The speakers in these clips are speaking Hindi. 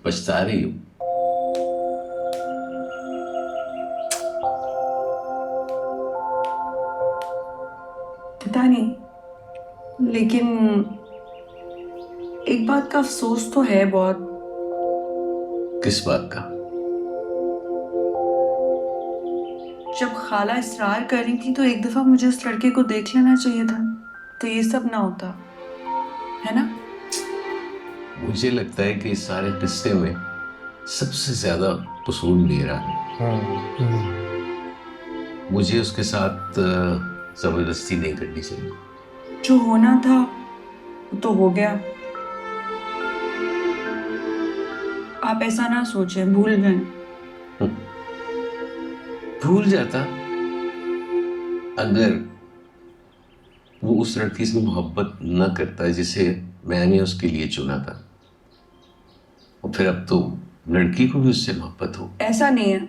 पछता रही हो? पता नहीं, लेकिन एक बात का अफसोस तो है बहुत। किस बात का? जब खाला इसरार कर रही थी तो एक दफा मुझे उस लड़के को देख लेना चाहिए था, तो ये सब ना होता, है ना? मुझे लगता है कि इस सारे किस्से में सबसे ज्यादा कसूर मेरा है। मुझे उसके साथ जबरदस्ती नहीं करनी चाहिए। जो होना था वो तो हो गया। आप ऐसा ना सोचे, भूल गए। भूल जाता अगर वो उस लड़की से मोहब्बत न करता जिसे मैंने उसके लिए चुना था। और फिर अब तो लड़की को भी उससे मोहब्बत हो। ऐसा नहीं है।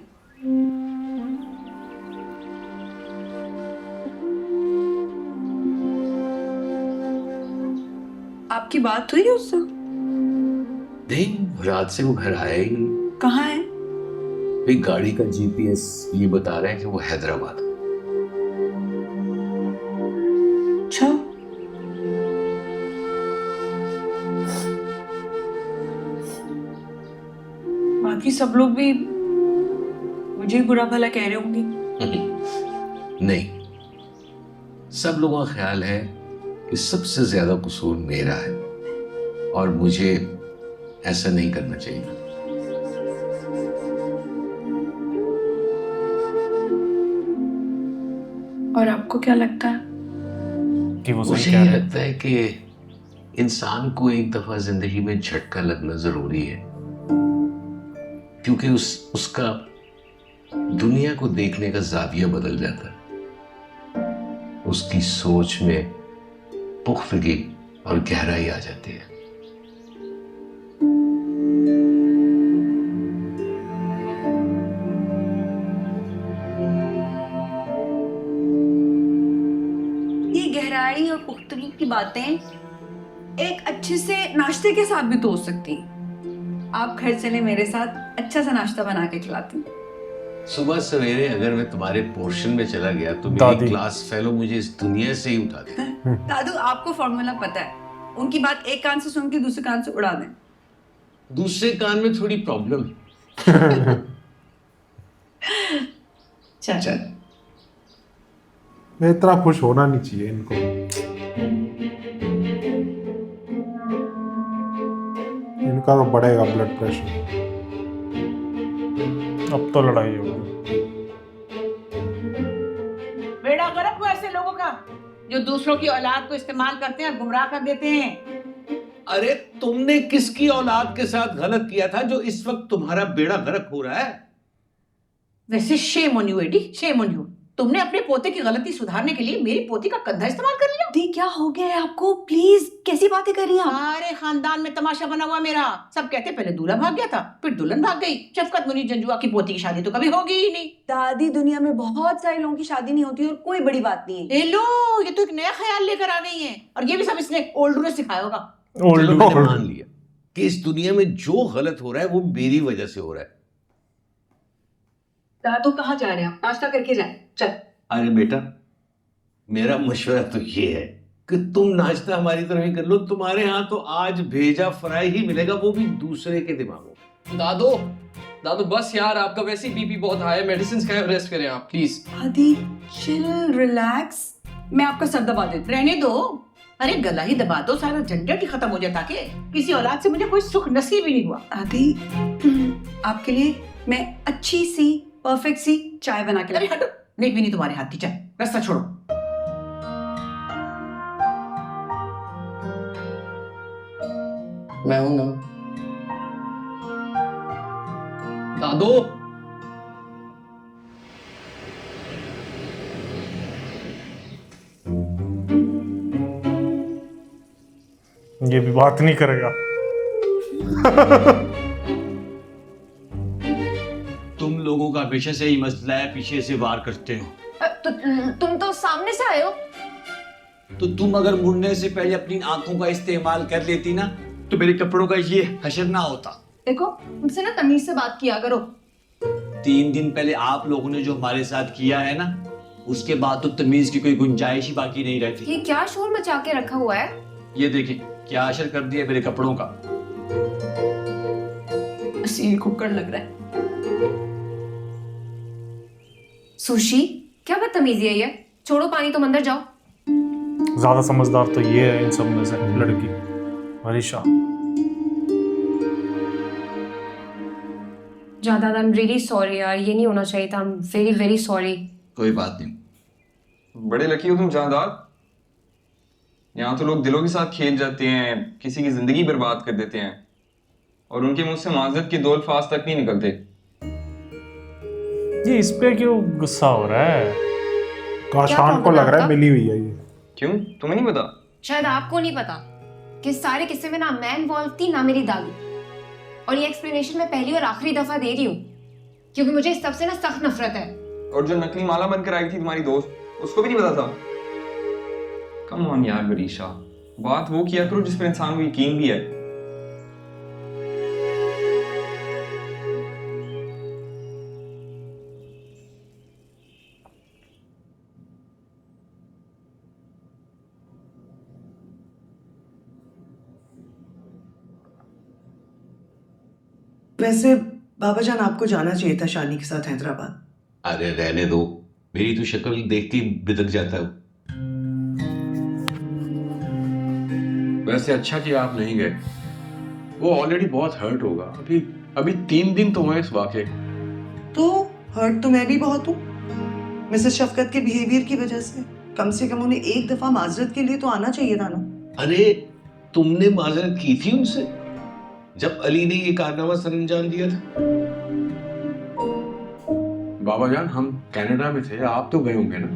आपकी बात हुई है उससे? नहीं, रात से वो घर आया ही नहीं। कहाँ है? एक गाड़ी का जीपीएस ये बता रहा है कि वो हैदराबाद। अच्छा। बाकी सब लोग भी मुझे ही बुरा भला कह रहे होंगे। नहीं, सब लोगों का ख्याल है कि सबसे ज्यादा कसूर मेरा है और मुझे ऐसा नहीं करना चाहिए। और आपको क्या लगता है? कि वो मुझे सही कह ये रहे हैं। लगता है कि इंसान को एक दफा जिंदगी में झटका लगना जरूरी है, क्योंकि उसका दुनिया को देखने का जाविया बदल जाता है। उसकी सोच में पुख्तगी और गहराई आ जाती है। ये गहराई और पुख्तगी की बातें एक अच्छे से नाश्ते के साथ भी तो हो सकती हैं। आप घर चले मेरे साथ, अच्छा सा नाश्ता बना के खिलाती हूँ। सुबह सवेरे अगर मैं तुम्हारे पोर्शन में चला गया तो मेरी दादी। क्लास फेलो मुझे इस दुनिया से ही उठा दे। दादू, आपको फॉर्मूला पता है। उनकी बात एक कान से सुन के दूसरे कान से उड़ा दें। दूसरे कान में थोड़ी प्रॉब्लम है। चल। मैं इतना खुश होना नहीं चाहिए इनको। इनका तो बढ़ेगा ब्लड प्रेशर। अब तो लड़ाई होगी। बेड़ा गर्क हो ऐसे लोगों का जो दूसरों की औलाद को इस्तेमाल करते हैं और गुमराह कर देते हैं। अरे तुमने किसकी औलाद के साथ गलत किया था जो इस वक्त तुम्हारा बेड़ा गर्क हो रहा है? वैसे shame on you Eddie, shame on you. तुमने अपने पोते की गलती सुधारने के लिए मेरी पोती का कंधा इस्तेमाल कर लिया। दी, क्या हो गया है आपको? प्लीज, कैसी बातें कर रही हैं आप? सारे खानदान में तमाशा बना हुआ मेरा। सब कहते पहले दूल्हा भाग गया था, फिर दुल्हन भाग गई। शफकत मुनीर जंजुआ की पोती की शादी तो कभी होगी ही नहीं। दादी, दुनिया में बहुत सारे लोगों की शादी नहीं होती और कोई बड़ी बात नहीं है। ए लो, ये तो एक नया ख्याल लेकर आ गई है और ये भी सब इसने ओल्ड ने सिखाया होगा। चलो मैंने मान लिया कि इस दुनिया में जो गलत हो रहा है वो मेरी वजह से हो रहा है। दादू, कहाँ जा रहे हैं आप? नाश्ता करके जाएं। चल। अरे बेटा, मेरा मशवरा तो ये है कि तुम नाश्ता हमारी तरफ ही कर लो। तुम्हारे यहाँ तो आज भेजा फ्राई ही मिलेगा, वो भी दूसरे के दिमागों। दादो दादो बस यार, आपका वैसे ही बीपी बहुत हाई है, मेडिसिन खाए, रेस्ट करें आप प्लीज। दादी, चिल, रिलैक्स। मैं आपका सर दबा देती हूँ। रहने दो। अरे गला ही दबा दो, सारा झंझट ही खत्म हो जाता। कि किसी औलाद से मुझे कोई सुख नसीब ही नहीं हुआ। दादी, आपके लिए मैं अच्छी सी परफेक्ट सी चाय बना के अरे लाई। हटो, नहीं पीनी तुम्हारे हाथ की चाय। रास्ता छोड़ो। मैं हूं ना दादो। ये भी बात नहीं करेगा। तुम लोगों का हमेशा से ही मसला है, पीछे से वार करते हो। तो तुम तो सामने से आए हो। तो तुम अगर मुड़ने से पहले अपनी आंखों का इस्तेमाल कर लेती ना तो मेरे कपड़ों का ये हशर ना होता। देखो मुझसे ना तमीज से बात किया करो। 3 दिन पहले आप लोगों ने जो हमारे साथ किया है ना, उसके बाद तो तमीज की कोई गुंजाइश ही बाकी नहीं रहती। ये क्या शोर मचा के रखा हुआ है? ये देखिए क्या असर कर दिया मेरे कपड़ों का। सील कुकर लग रहा है। सुशी, क्या बदतमीजी है ये? छोड़ो पानी, तुम अंदर जाओ। ज्यादा समझदार तो ये है इन सब में से लड़की, वरीशा। जादा, आई एम रियली सॉरी यार, ये नहीं होना चाहिए था। I am very very sorry. कोई बात नहीं। बड़े लकी हो तुम जायदाद। यहाँ तो लोग दिलों के साथ खेल जाते हैं, किसी की जिंदगी बर्बाद कर देते हैं, और उनके मुंह से माजरत के दो अल्फाज तक नहीं निकलते। ये इस पे क्यों गुस्सा हो रहा है? काशान को लग रहा है मिली हुई है ये। क्यों, तुम्हें नहीं पता? शायद आपको नहीं पता कि सारे किस्से में ना मैं इन्वॉल्व थी ना मेरी दादी। और ये एक्सप्लेनेशन मैं पहली और आखिरी दफा दे रही हूँ, क्योंकि मुझे इस सबसे ना सख्त नफरत है। और जो नकली माला बनकर आई थी तुम्हारी दोस्त, उसको भी नहीं पता था? कम ऑन यार वरीशा, बात वो किया करो जिस पर इंसान को यकीन भी है। वैसे बाबा जान आपको जाना चाहिए था शानी के साथ हैदराबाद। अरे रहने दो, मेरी तो शक्ल देखती बिदक जाता है। वैसे अच्छा कि आप नहीं गए, वो ऑलरेडी बहुत हर्ट होगा। अभी अभी 3 दिन तो हुए इस वाक़े को। तो हर्ट तो मैं भी बहुत हूँ मिसेस शफकत के बिहेवियर की वजह से। कम से कम उन्हें एक दफा माजरत के लिए तो आना चाहिए था ना। अरे तुमने माजरत की थी उनसे जब अली ने ये कारनामा सरअंजाम दिया था। बाबा जान, हम कनाडा में थे, आप तो गए होंगे ना?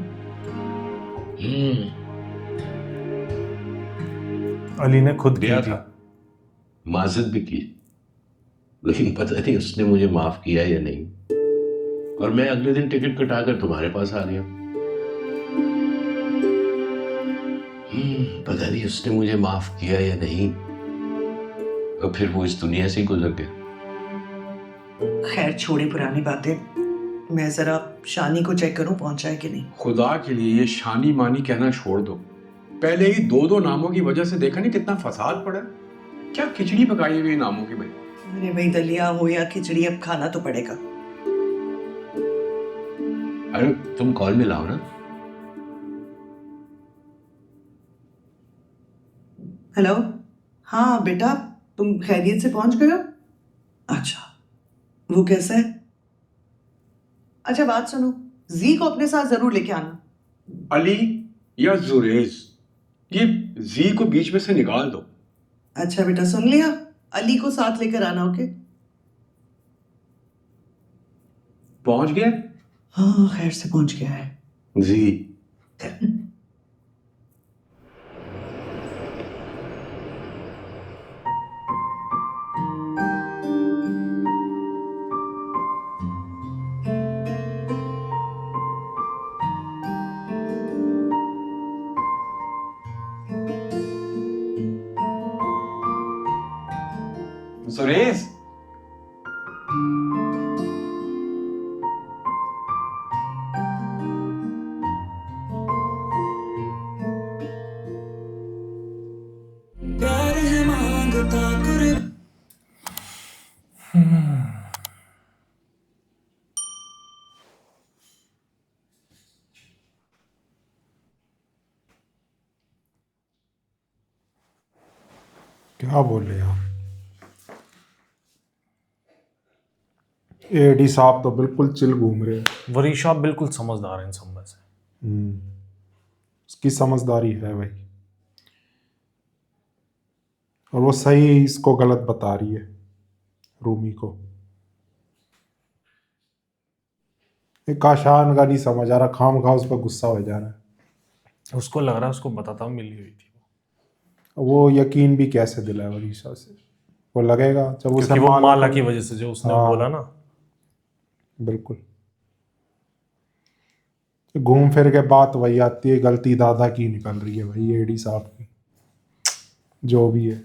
अली ने खुद गया किया था, था। माजरत भी की, लेकिन पता नहीं उसने मुझे माफ किया या नहीं। और मैं अगले दिन टिकट कटाकर तुम्हारे पास आ गया। पता नहीं उसने मुझे माफ किया या नहीं, और फिर वो इस दुनिया से ही गुजर गया। खैर छोड़े पुरानी बातें, मैं जरा शानी को चेक करूं पहुंचा है कि नहीं। खुदा के लिए ये शानी मानी कहना छोड़ दो। पहले ही 2-2 नामों की वजह से देखा नहीं कितना फसाद पड़ा। क्या खिचड़ी पकाई हुई नामों की भाई। अरे भाई दलिया हो या खिचड़ी, अब खाना तो पड़ेगा। अरे तुम कॉल में लाओ ना। हेलो, हाँ बेटा, तुम खैरियत से पहुंच गए हो? अच्छा, वो कैसा है? अच्छा बात सुनो, जी को अपने साथ जरूर लेके आना। अली या जुरेज, ये जी को बीच में से निकाल दो। अच्छा बेटा सुन लिया, अली को साथ लेकर आना। ओके, पहुंच गया? हाँ खैर से पहुंच गया है जी। सुरेश, क्या बोल रहे आप? एडी साहब तो बिल्कुल चिल घूम रहे हैं। वरीशा बिल्कुल समझदार है इन सब में से। उसकी समझदारी है भाई, और वो सही इसको गलत बता रही है रूमी को। एक काशान का नहीं समझ आ रहा, खाम खा उस पर गुस्सा हो जा रहा है। उसको लग रहा है उसको बताता हूँ मिली हुई थी वो यकीन भी कैसे दिलाए वरीशा से? वो लगेगा जब उसने वो माला की वजह से जो उसने हाँ, बोला ना। बिल्कुल। घूम फिर के बात वही आती है, गलती दादा की निकल रही है भाई, एडी साहब की। जो भी है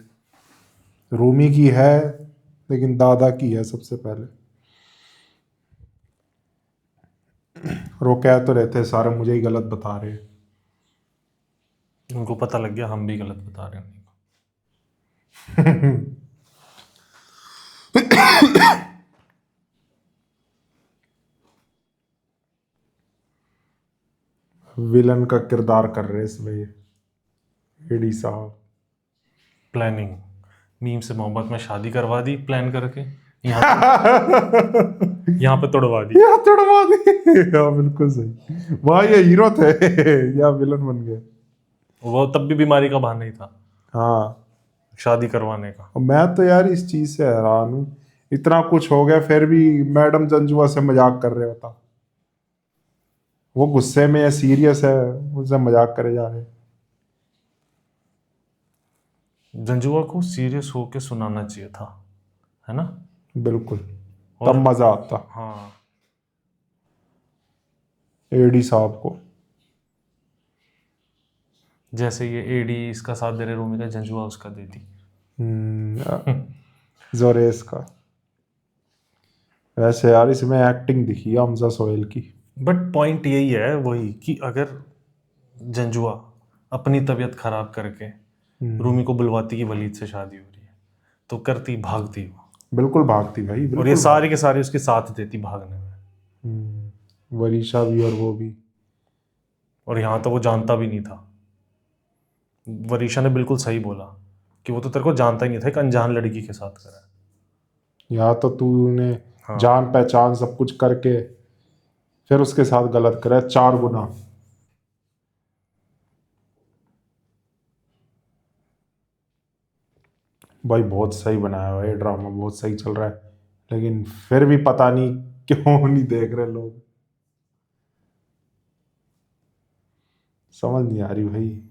रूमी की है, लेकिन दादा की है सबसे पहले। और वो कह तो रहे थे सारे मुझे ही गलत बता रहे हैं। उनको पता लग गया हम भी गलत बता रहे हैं उन्हीं विलन का किरदार कर रहे हैं इसमें ये एडी साहब। को। प्लानिंग, मीम से मोहब्बत में शादी करवा दी प्लान करके, यहाँ पे तोड़वा दी। या तोड़वा दी। हाँ बिल्कुल सही, वहाँ ये हीरो थे या विलन बन गए। वो तब भी बीमारी का बहाना ही था हाँ शादी करवाने का। और मैं तो यार इस चीज से हैरान हूँ, इतना कुछ हो गया फिर भी मैडम जंजुआ से मजाक कर रहे होता। वो गुस्से में या सीरियस है, उससे मजाक करे जा रहे। जंजुआ को सीरियस होके सुनाना चाहिए था, है ना? बिल्कुल, और- तब मजा आता हाँ, एडी साहब को। जैसे ये एडी इसका साथ दे रहे रूमी का, जंजुआ उसका देती। जोरेस का। वैसे यार इसमें एक्टिंग दिखी है हमजा सोहेल की। बट पॉइंट यही है वही कि अगर जंजुआ अपनी तबीयत खराब करके रूमी को बुलवाती कि वलीद से शादी हो रही है, तो करती, भागती वो। बिल्कुल भागती भाई, और बिल्कुल ये सारे के सारे उसके साथ देती भागने में। वरीशा भी और वो भी। और यहाँ तो वो जानता भी नहीं था। वरीशा ने बिल्कुल सही बोला कि वो तो तेरे को जानता ही नहीं था, एक अनजान लड़की के साथ करा है। यहाँ तो तूने हाँ। जान पहचान सब कुछ करके फिर उसके साथ गलत करा, 4 गुना। भाई बहुत सही बनाया हुआ है ये ड्रामा, बहुत सही चल रहा है, लेकिन फिर भी पता नहीं क्यों नहीं देख रहे लोग। समझ नहीं आ रही भाई।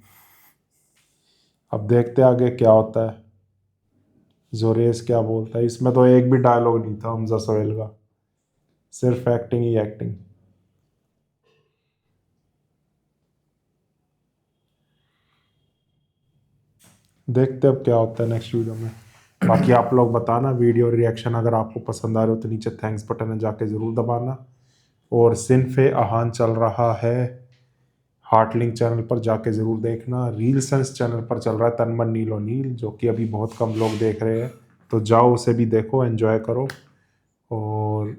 अब देखते आगे क्या होता है, जोरेस क्या बोलता है। इसमें तो एक भी डायलॉग नहीं था हमजा सोहेल का, सिर्फ एक्टिंग ही एक्टिंग। देखते अब क्या होता है नेक्स्ट वीडियो में। बाकी आप लोग बताना वीडियो रिएक्शन अगर आपको पसंद आ रहे हो तो नीचे थैंक्स बटन है जाके ज़रूर दबाना। और सिनफे अहान चल रहा है हार्ट लिंक चैनल पर, जाके ज़रूर देखना। रील सेंस चैनल पर चल रहा है तन मन नीलो नील, जो कि अभी बहुत कम लोग देख रहे हैं, तो जाओ उसे भी देखो, एंजॉय करो। और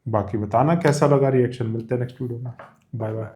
बाकी बताना कैसा लगा रिएक्शन। मिलते हैं नेक्स्ट वीडियो में, बाय बाय।